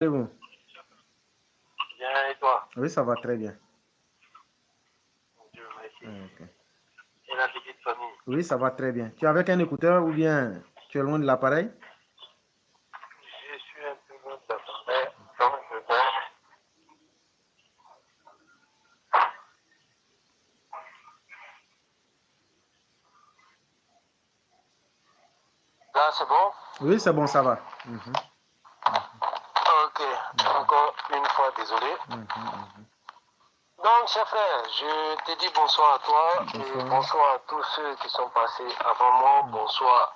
C'est bon. Bien, et toi? Oui, ça va très bien. Dieu merci. Ok. Et la petite famille? Oui, ça va très bien. Tu es avec un écouteur ou bien tu es loin de l'appareil? Je suis un peu loin de t'attendre. Donc, je vais. Là, c'est bon? Oui, c'est bon, ça va. Ok. Encore une fois, désolé. Donc, cher frère, je te dis bonsoir à toi et Bonsoir. bonsoir à tous ceux qui sont passés avant moi. Bonsoir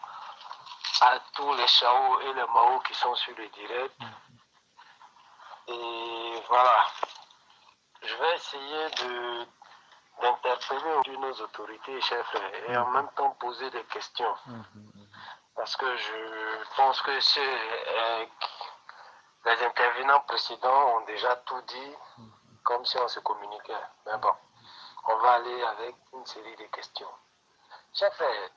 à tous les Chao et les Mao qui sont sur le direct. Et voilà. Je vais essayer d'interpeller nos autorités, chers frères, et en même temps poser des questions. Parce que je pense que les intervenants précédents ont déjà tout dit, comme si on se communiquait. Mais bon, on va aller avec une série de questions. Chers frères,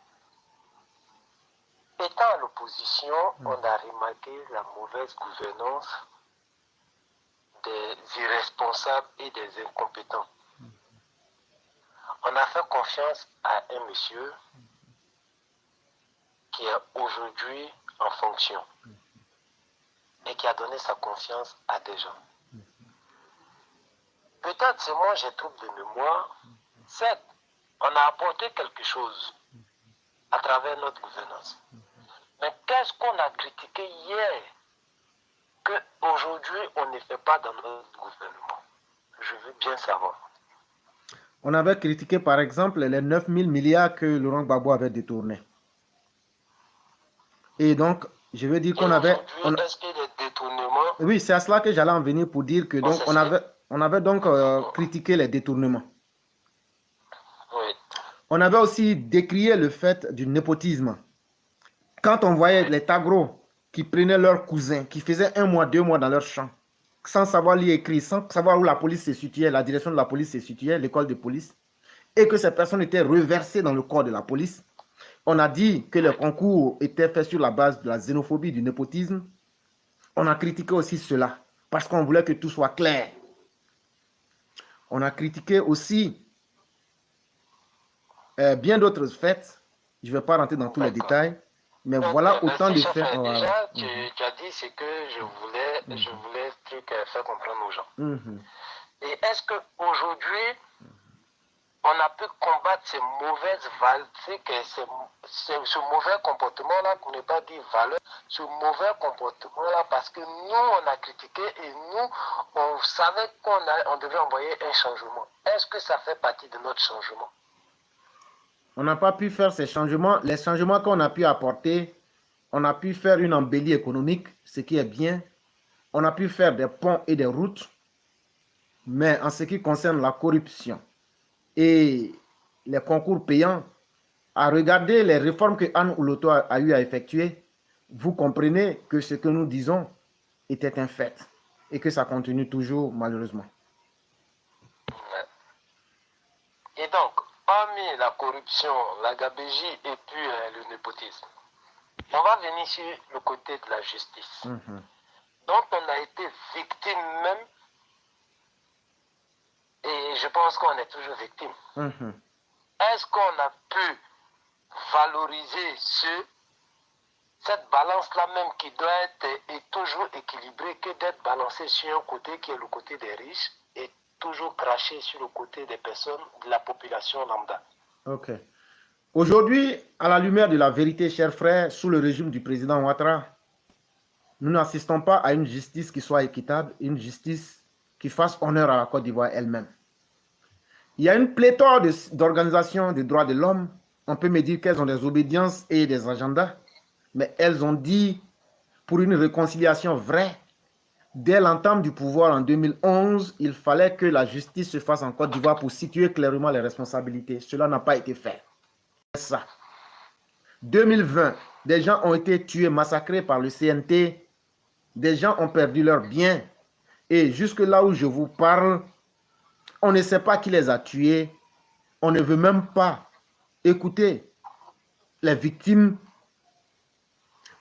étant à l'opposition, on a remarqué la mauvaise gouvernance des irresponsables et des incompétents. On a fait confiance à un monsieur qui est aujourd'hui en fonction et qui a donné sa confiance à des gens. Peut-être c'est moi j'ai trouble de mémoire. Certes, on a apporté quelque chose à travers notre gouvernance. Mais qu'est-ce qu'on a critiqué hier qu'aujourd'hui on ne fait pas dans notre gouvernement? Je veux bien savoir. On avait critiqué par exemple les 9 000 milliards que Laurent Gbagbo avait détournés. Et donc, je veux dire qu'on avait... Est-ce que les détournements... Oui, c'est à cela que j'allais en venir pour dire que donc, on avait donc critiqué les détournements. Oui. On avait aussi décrié le fait du népotisme. Quand on voyait les tagros qui prenaient leurs cousins, qui faisaient 1 mois, 2 mois dans leur champ, sans savoir lire écrire, sans savoir où la police se situait, la direction de la police se situait, l'école de police, et que ces personnes étaient reversées dans le corps de la police. On a dit que le concours était fait sur la base de la xénophobie, du népotisme. On a critiqué aussi cela, parce qu'on voulait que tout soit clair. On a critiqué aussi bien d'autres faits. Je ne vais pas rentrer dans tous les détails, mais voilà autant de faits. Déjà, tu as dit ce que je voulais faire comprendre aux gens. Et est-ce qu'aujourd'hui, on a pu combattre ces mauvaises valeurs, ce mauvais comportement-là, pour ne pas dire valeur, ce mauvais comportement-là, parce que nous, on a critiqué et nous, on savait qu'on devait envoyer un changement. Est-ce que ça fait partie de notre changement? On n'a pas pu faire ces changements. Les changements qu'on a pu apporter, on a pu faire une embellie économique, ce qui est bien. On a pu faire des ponts et des routes. Mais en ce qui concerne la corruption et les concours payants, à regarder les réformes que Anne Ouloto a eu à effectuer, vous comprenez que ce que nous disons était un fait et que ça continue toujours malheureusement. Et donc, parmi la corruption, la gabégie et puis le népotisme, on va venir sur le côté de la justice. Donc, on a été victime même, et je pense qu'on est toujours victime. Est-ce qu'on a pu valoriser cette balance-là même qui doit être toujours équilibrée que d'être balancée sur un côté qui est le côté des riches et toujours craché sur le côté des personnes, de la population lambda? Ok. Aujourd'hui, à la lumière de la vérité, chers frères, sous le régime du président Ouattara, nous n'assistons pas à une justice qui soit équitable, une justice qui fasse honneur à la Côte d'Ivoire elle-même. Il y a une pléthore d'organisations des droits de l'homme. On peut me dire qu'elles ont des obédiences et des agendas, mais elles ont dit, pour une réconciliation vraie, dès l'entame du pouvoir en 2011, il fallait que la justice se fasse en Côte d'Ivoire pour situer clairement les responsabilités. Cela n'a pas été fait. C'est ça. 2020, des gens ont été tués, massacrés par le CNT. Des gens ont perdu leurs biens. Et jusque là où je vous parle, on ne sait pas qui les a tués. On ne veut même pas écouter les victimes.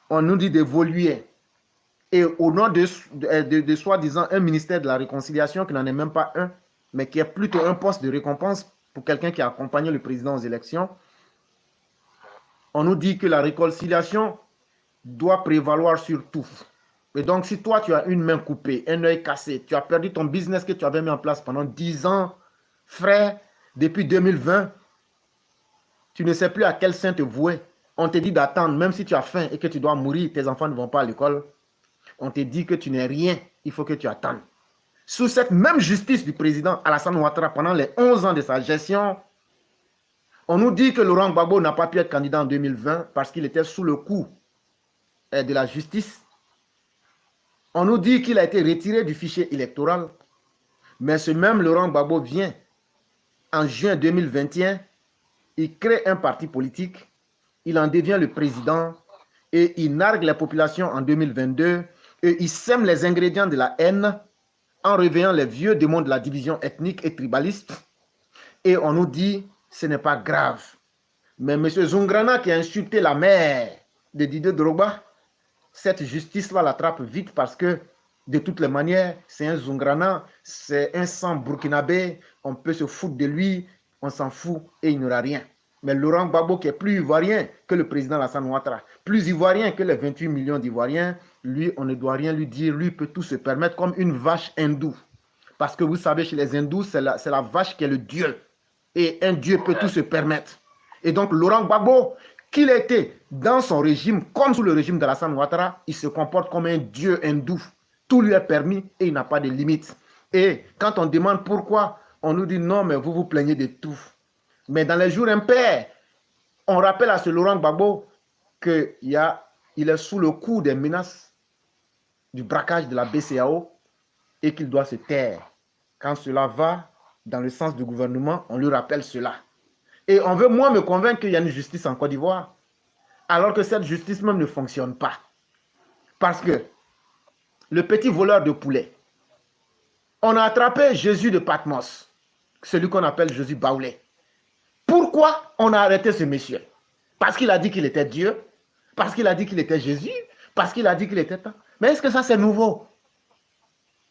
On nous dit d'évoluer. et au nom de soi-disant un ministère de la réconciliation qui n'en est même pas un, mais qui est plutôt un poste de récompense pour quelqu'un qui a accompagné le président aux élections, on nous dit que la réconciliation doit prévaloir sur tout. Et donc, si toi, tu as une main coupée, un œil cassé, tu as perdu ton business que tu avais mis en place pendant 10 ans, frère, depuis 2020, tu ne sais plus à quel saint te vouer. On te dit d'attendre, même si tu as faim et que tu dois mourir, tes enfants ne vont pas à l'école. On te dit que tu n'es rien, il faut que tu attendes. Sous cette même justice du président Alassane Ouattara, pendant les 11 ans de sa gestion, on nous dit que Laurent Gbagbo n'a pas pu être candidat en 2020 parce qu'il était sous le coup de la justice. On nous dit qu'il a été retiré du fichier électoral. Mais ce même Laurent Gbagbo vient en juin 2021, il crée un parti politique, il en devient le président et il nargue la population en 2022 et il sème les ingrédients de la haine en réveillant les vieux démons de la division ethnique et tribaliste. Et on nous dit, ce n'est pas grave. Mais M. Zungrana qui a insulté la mère de Didier Drogba, cette justice-là l'attrape vite parce que, de toutes les manières, c'est un Zungrana, c'est un sang burkinabé, on peut se foutre de lui, on s'en fout et il n'aura rien. Mais Laurent Gbagbo, qui est plus ivoirien que le président Alassane Ouattara, plus ivoirien que les 28 millions d'Ivoiriens, lui, on ne doit rien lui dire, lui peut tout se permettre comme une vache hindoue. Parce que vous savez, chez les hindous, c'est la vache qui est le dieu. Et un dieu peut tout se permettre. Et donc, Laurent Gbagbo, qu'il était dans son régime, comme sous le régime d'Alassane Ouattara, il se comporte comme un dieu hindou. Tout lui est permis et il n'a pas de limite. Et quand on demande pourquoi, on nous dit non, mais vous vous plaignez de tout. Mais dans les jours impairs, on rappelle à ce Laurent Gbagbo qu'il est sous le coup des menaces du braquage de la BCAO et qu'il doit se taire. Quand cela va dans le sens du gouvernement, on lui rappelle cela. Et on veut, moi, me convaincre qu'il y a une justice en Côte d'Ivoire, alors que cette justice même ne fonctionne pas. Parce que le petit voleur de poulet, on a attrapé Jésus de Patmos, celui qu'on appelle Jésus Baoulé. Pourquoi on a arrêté ce monsieur? Parce qu'il a dit qu'il était Dieu, parce qu'il a dit qu'il était Jésus, parce qu'il a dit qu'il était... Mais est-ce que ça c'est nouveau?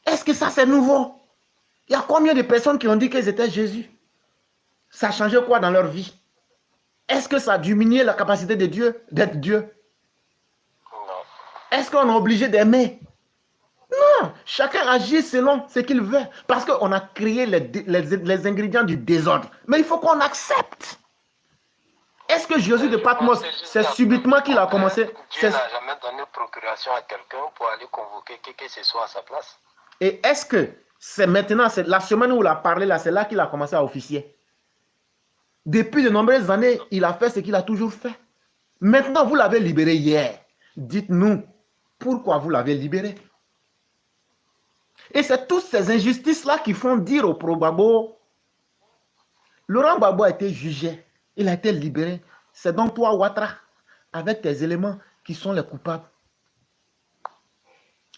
Est-ce que ça c'est nouveau? Il y a combien de personnes qui ont dit qu'ils étaient Jésus? Ça a changé quoi dans leur vie? Est-ce que ça a diminué la capacité de Dieu d'être Dieu? Est-ce qu'on est obligé d'aimer? Non, chacun agit selon ce qu'il veut. Parce qu'on a créé les ingrédients du désordre. Mais il faut qu'on accepte. Est-ce que Jésus de Patmos, c'est subitement qu'il a commencé? Dieu n'a jamais donné procuration à quelqu'un pour aller convoquer qui que ce soit à sa place. Et est-ce que c'est maintenant, c'est la semaine où il a parlé là, c'est là qu'il a commencé à officier? Depuis de nombreuses années, il a fait ce qu'il a toujours fait. Maintenant, vous l'avez libéré hier. Dites-nous, pourquoi vous l'avez libéré? Et c'est toutes ces injustices-là qui font dire au pro-Gbagbo, Laurent Gbagbo a été jugé, il a été libéré. C'est donc toi, Ouattara, avec tes éléments, qui sont les coupables.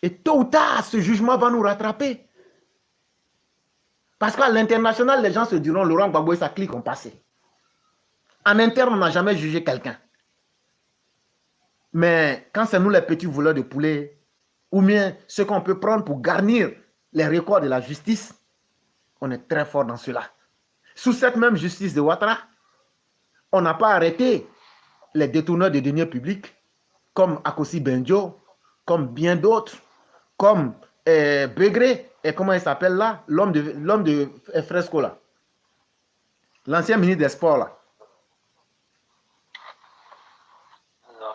Et tôt ou tard, ce jugement va nous rattraper. Parce qu'à l'international, les gens se diront, Laurent Gbagbo et sa clique ont passé. En interne, on n'a jamais jugé quelqu'un. Mais quand c'est nous les petits voleurs de poulet, ou bien ce qu'on peut prendre pour garnir les records de la justice, on est très fort dans cela. Sous cette même justice de Ouattara, on n'a pas arrêté les détourneurs de deniers publics, comme Akossi Benjo, comme bien d'autres, comme Begré, et comment il s'appelle là, l'homme de Fresco là, l'ancien ministre des Sports là.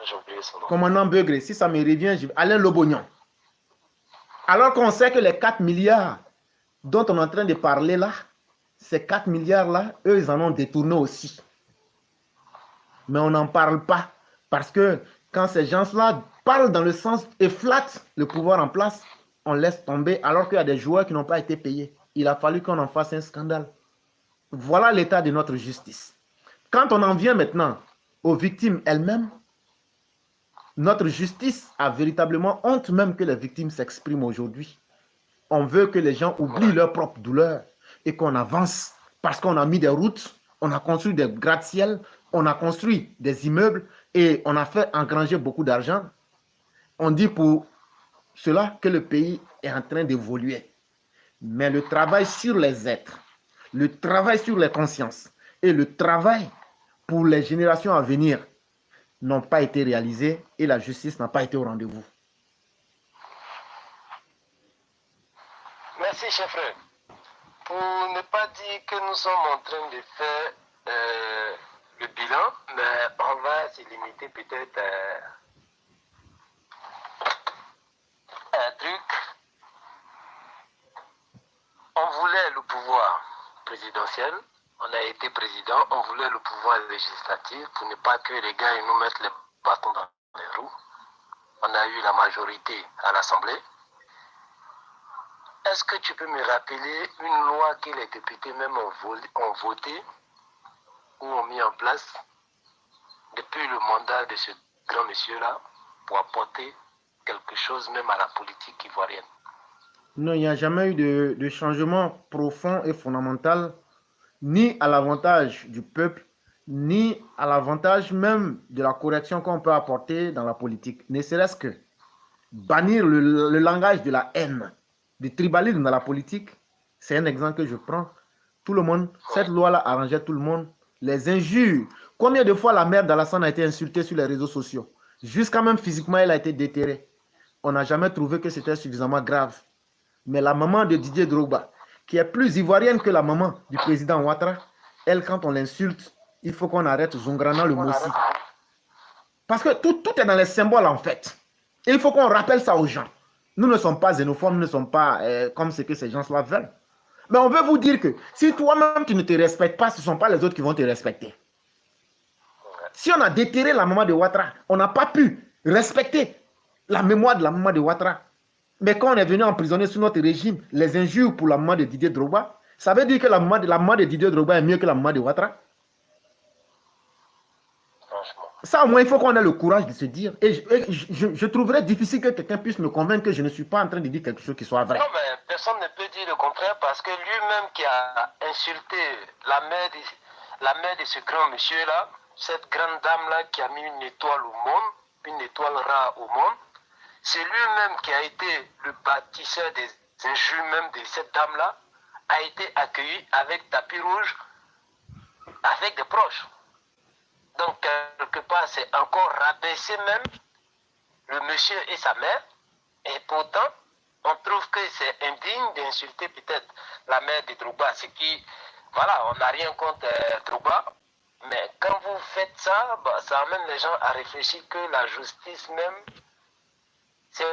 J'ai oublié son nom. Commandant Begré, si ça me revient, Alain Lobognon. Alors qu'on sait que les 4 milliards dont on est en train de parler là, ces 4 milliards-là, eux, ils en ont détourné aussi. Mais on n'en parle pas. Parce que quand ces gens-là parlent dans le sens et flattent le pouvoir en place, on laisse tomber alors qu'il y a des joueurs qui n'ont pas été payés. Il a fallu qu'on en fasse un scandale. Voilà l'état de notre justice. Quand on en vient maintenant aux victimes elles-mêmes, notre justice a véritablement honte même que les victimes s'expriment aujourd'hui. On veut que les gens oublient leur propre douleur et qu'on avance parce qu'on a mis des routes, on a construit des gratte-ciel, on a construit des immeubles et on a fait engranger beaucoup d'argent. On dit pour cela que le pays est en train d'évoluer. Mais le travail sur les êtres, le travail sur les consciences et le travail pour les générations à venir n'ont pas été réalisés et la justice n'a pas été au rendez-vous. Merci, chef frère. Pour ne pas dire que nous sommes en train de faire le bilan, mais on va se limiter peut-être à un truc. On voulait le pouvoir présidentiel, on a été président, on voulait le pouvoir législatif pour ne pas que les gars nous mettent les bâtons dans les roues. On a eu la majorité à l'Assemblée. Est-ce que tu peux me rappeler une loi que les députés même ont voté ou ont mis en place depuis le mandat de ce grand monsieur-là pour apporter quelque chose même à la politique ivoirienne? Non, il n'y a jamais eu de changement profond et fondamental, ni à l'avantage du peuple, ni à l'avantage même de la correction qu'on peut apporter dans la politique. Ne serait-ce que bannir le langage de la haine, du tribalisme dans la politique, c'est un exemple que je prends. Tout le monde, cette loi-là arrangeait tout le monde. Les injures. Combien de fois la mère d'Alassane a été insultée sur les réseaux sociaux? Jusqu'à même physiquement, elle a été déterrée. On n'a jamais trouvé que c'était suffisamment grave. Mais la maman de Didier Drogba, qui est plus ivoirienne que la maman du président Ouattara, elle, quand on l'insulte, il faut qu'on arrête Zongrana le Mossi. Parce que tout est dans les symboles, en fait. Et il faut qu'on rappelle ça aux gens. Nous ne sommes pas xénophobes, nous ne sommes pas comme ce que ces gens-là veulent. Mais on veut vous dire que si toi-même tu ne te respectes pas, ce ne sont pas les autres qui vont te respecter. Si on a déterré la maman de Ouattara, on n'a pas pu respecter la mémoire de la maman de Ouattara. Mais quand on est venu emprisonner sous notre régime, les injures pour la maman de Didier Drogba, ça veut dire que la maman de Didier Drogba est mieux que la maman de Ouattara? Ça, au moins, il faut qu'on ait le courage de se dire. Et je trouverais difficile que quelqu'un puisse me convaincre que je ne suis pas en train de dire quelque chose qui soit vrai. Non, mais personne ne peut dire le contraire parce que lui-même qui a insulté la mère de ce grand monsieur-là, cette grande dame-là qui a mis une étoile au monde, une étoile rare au monde, c'est lui-même qui a été le bâtisseur des injures même de cette dame-là, a été accueilli avec tapis rouge, avec des proches. Donc, quelque part, c'est encore rabaisser même le monsieur et sa mère. Et pourtant, on trouve que c'est indigne d'insulter peut-être la mère de Drogba. Ce qui, voilà, on n'a rien contre Drogba. Mais quand vous faites ça, bah, ça amène les gens à réfléchir que la justice même, c'est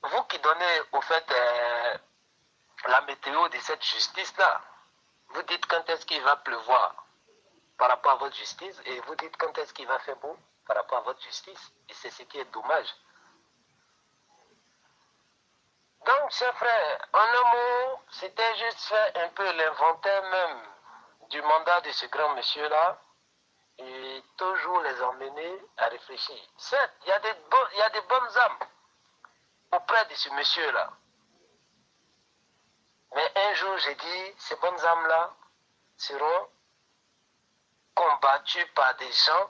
vous qui donnez au fait la météo de cette justice-là. Vous dites quand est-ce qu'il va pleuvoir par rapport à votre justice et vous dites quand est-ce qu'il va faire beau par rapport à votre justice. Et c'est ce qui est dommage. Donc, chers frères, en un mot, c'était juste faire un peu l'inventaire même du mandat de ce grand monsieur-là et toujours les emmener à réfléchir. Certes, il y a des bonnes âmes auprès de ce monsieur-là. Mais un jour, j'ai dit, ces bonnes âmes-là seront combattus par des gens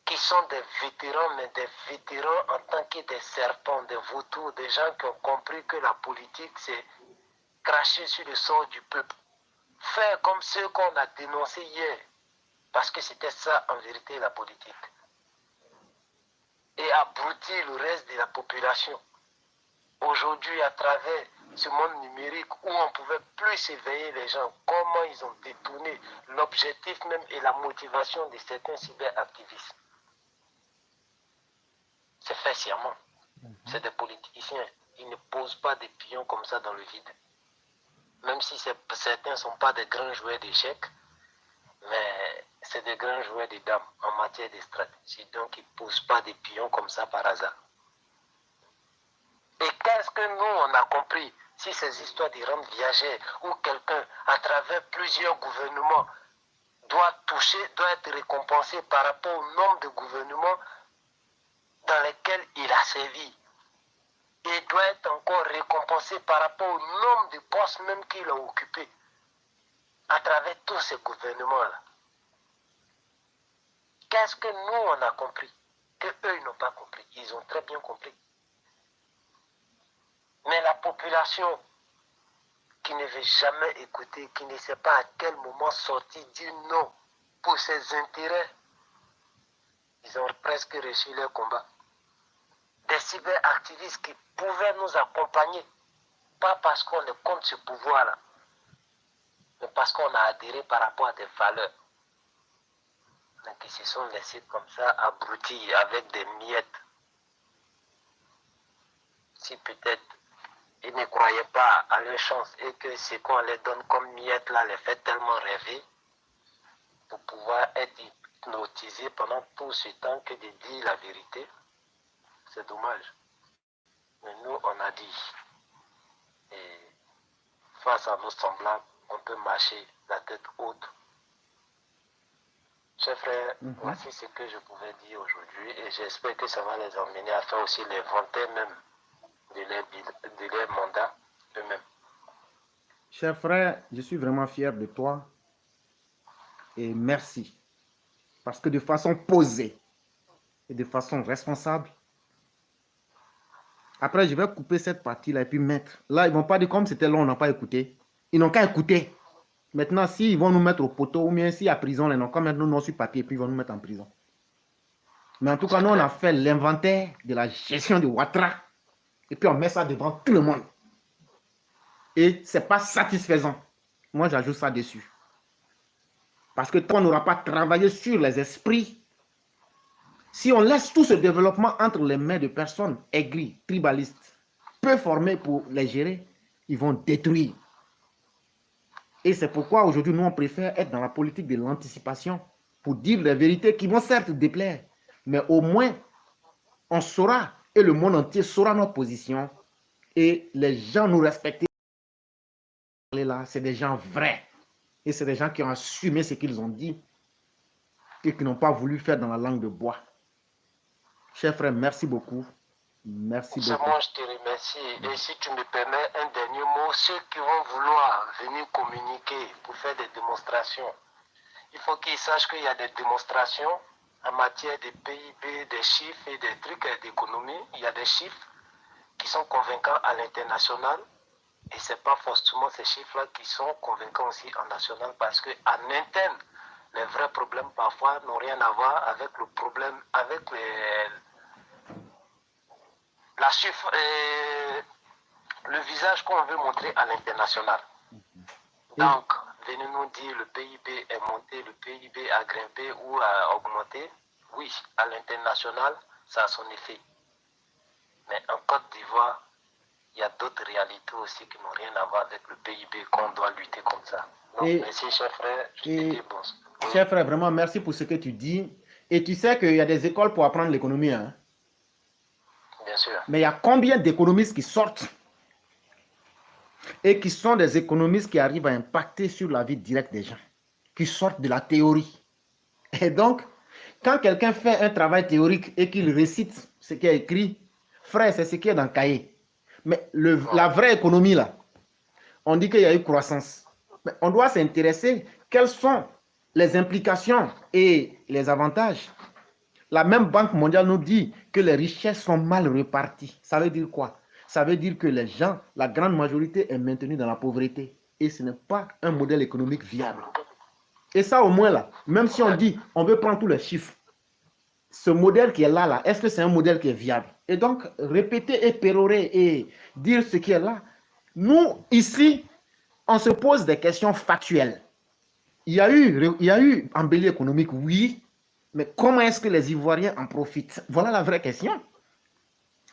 qui sont des vétérans, mais des vétérans en tant que des serpents, des vautours, des gens qui ont compris que la politique, c'est cracher sur le sort du peuple. Faire comme ceux qu'on a dénoncés hier, parce que c'était ça en vérité la politique. Et abrutir le reste de la population. Aujourd'hui, à travers ce monde numérique où on ne pouvait plus éveiller les gens, comment ils ont détourné l'objectif même et la motivation de certains cyberactivistes. C'est fait sciemment. C'est des politiciens. Ils ne posent pas des pions comme ça dans le vide. Même si certains ne sont pas des grands joueurs d'échecs, mais c'est des grands joueurs de dames en matière de stratégie. Donc ils ne posent pas des pions comme ça par hasard. Et qu'est-ce que nous, on a compris? Si ces histoires de rentes viagères ou quelqu'un, à travers plusieurs gouvernements, doit être récompensé par rapport au nombre de gouvernements dans lesquels il a servi. Et doit être encore récompensé par rapport au nombre de postes même qu'il a occupés à travers tous ces gouvernements-là. Qu'est-ce que nous, on a compris que eux, ils n'ont pas compris? ils ont très bien compris. Mais la population qui ne veut jamais écouter, qui ne sait pas à quel moment sortir, dire non pour ses intérêts, ils ont presque reçu leur combat. Des cyberactivistes qui pouvaient nous accompagner, pas parce qu'on est contre ce pouvoir-là, mais parce qu'on a adhéré par rapport à des valeurs. Donc ils se sont laissés comme ça abrutis avec des miettes. Si peut-être ils ne croyaient pas à leur chance et que ce qu'on les donne comme miettes là les fait tellement rêver pour pouvoir être hypnotisés pendant tout ce temps que de dire la vérité, c'est dommage. Mais nous, on a dit. Et face à nos semblables, on peut marcher la tête haute. Chers frères, voici ce que je pouvais dire aujourd'hui et j'espère que ça va les emmener à faire aussi l'inventaire même de leur mandat eux-mêmes. Cher frère, je suis vraiment fier de toi et merci. Parce que de façon posée et de façon responsable, après je vais couper cette partie-là et puis mettre. Là, ils ne vont pas dire comme c'était long, on n'a pas écouté. Ils n'ont qu'à écouter. Maintenant, s'ils vont nous mettre au poteau ou bien s'il y a prison, ils n'ont qu'à mettre nos noms sur papier et puis ils vont nous mettre en prison. Mais en tout cas, nous, on a fait l'inventaire de la gestion de Ouattara et puis on met ça devant tout le monde. Et ce n'est pas satisfaisant. Moi, j'ajoute ça dessus. Parce que tant on n'aura pas travaillé sur les esprits, si on laisse tout ce développement entre les mains de personnes aigries, tribalistes, peu formées pour les gérer, ils vont détruire. Et c'est pourquoi aujourd'hui, nous, on préfère être dans la politique de l'anticipation pour dire les vérités qui vont certes déplaire, mais au moins, on saura et le monde entier saura notre position et les gens nous respectent. Là, c'est des gens vrais et c'est des gens qui ont assumé ce qu'ils ont dit et qui n'ont pas voulu faire dans la langue de bois. Cher frère, merci beaucoup. Merci beaucoup. Moi, je te remercie. Et si tu me permets un dernier mot, ceux qui vont vouloir venir communiquer pour faire des démonstrations, il faut qu'ils sachent qu'il y a des démonstrations en matière de PIB, des chiffres et des trucs d'économie. Il y a des chiffres qui sont convaincants à l'international. Et ce n'est pas forcément ces chiffres-là qui sont convaincants aussi en national parce qu'en interne, les vrais problèmes parfois n'ont rien à voir avec le problème, avec la chiffre, le visage qu'on veut montrer à l'international. Donc, venez nous dire le PIB est monté, le PIB a grimpé ou a augmenté. Oui, à l'international, ça a son effet. Mais en Côte d'Ivoire, il y a d'autres réalités aussi qui n'ont rien à voir avec le PIB qu'on doit lutter comme ça. Donc, merci, cher frère. Je te dis bon. Cher frère, vraiment, merci pour ce que tu dis. Et tu sais qu'il y a des écoles pour apprendre l'économie. Hein? Bien sûr. Mais il y a combien d'économistes qui sortent et qui sont des économistes qui arrivent à impacter sur la vie directe des gens, qui sortent de la théorie. Et donc, quand quelqu'un fait un travail théorique et qu'il récite ce qui est écrit, frère, c'est ce qui est dans le cahier. Mais la vraie économie, là, on dit qu'il y a eu croissance. Mais on doit s'intéresser quelles sont les implications et les avantages. La même Banque mondiale nous dit que les richesses sont mal réparties. Ça veut dire quoi? Ça veut dire que les gens, la grande majorité est maintenue dans la pauvreté. Et ce n'est pas un modèle économique viable. Et ça au moins là, même si on dit, on veut prendre tous les chiffres, ce modèle qui est là, est-ce que c'est un modèle qui est viable? Et donc, répéter et pérorer et dire ce qui est là, nous, ici, on se pose des questions factuelles. Il y a eu embellie économique, oui, mais comment est-ce que les Ivoiriens en profitent? Voilà la vraie question.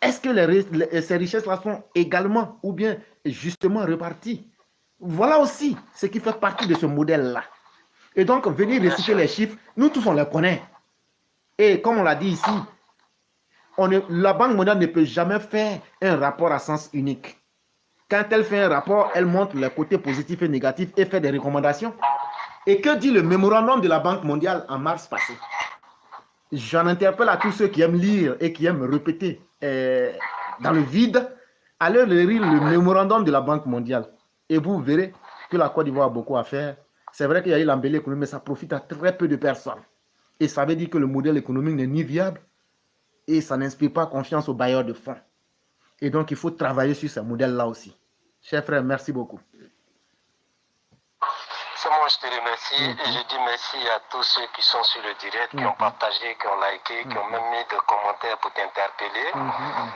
Est-ce que ces richesses-là sont également ou bien justement réparties? Voilà aussi ce qui fait partie de ce modèle-là. Et donc, venir réciter les chiffres, nous tous, on les connaît. Et comme on l'a dit ici, la Banque mondiale ne peut jamais faire un rapport à sens unique. Quand elle fait un rapport, elle montre les côtés positifs et négatifs et fait des recommandations. Et que dit le mémorandum de la Banque mondiale en mars passé? J'en interpelle à tous ceux qui aiment lire et qui aiment répéter dans le vide. Allez lire le mémorandum de la Banque mondiale. Et vous verrez que la Côte d'Ivoire a beaucoup à faire. C'est vrai qu'il y a eu l'embellie économique, mais ça profite à très peu de personnes. Et ça veut dire que le modèle économique n'est ni viable, et ça n'inspire pas confiance aux bailleurs de fonds. Et donc, il faut travailler sur ce modèle-là aussi. Cher frère, merci beaucoup. C'est moi, je te remercie et je dis merci à tous ceux qui sont sur le direct, qui ont partagé, qui ont liké, qui ont même mis des commentaires pour t'interpeller.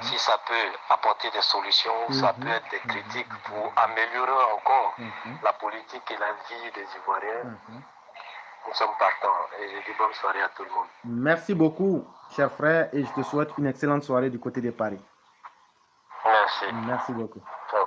Si ça peut apporter des solutions, ça peut être des critiques pour améliorer encore la politique et la vie des Ivoiriens. Nous sommes partants et je dis bonne soirée à tout le monde. Merci beaucoup, cher frère, et je te souhaite une excellente soirée du côté de Paris. Merci. Merci beaucoup. Ciao.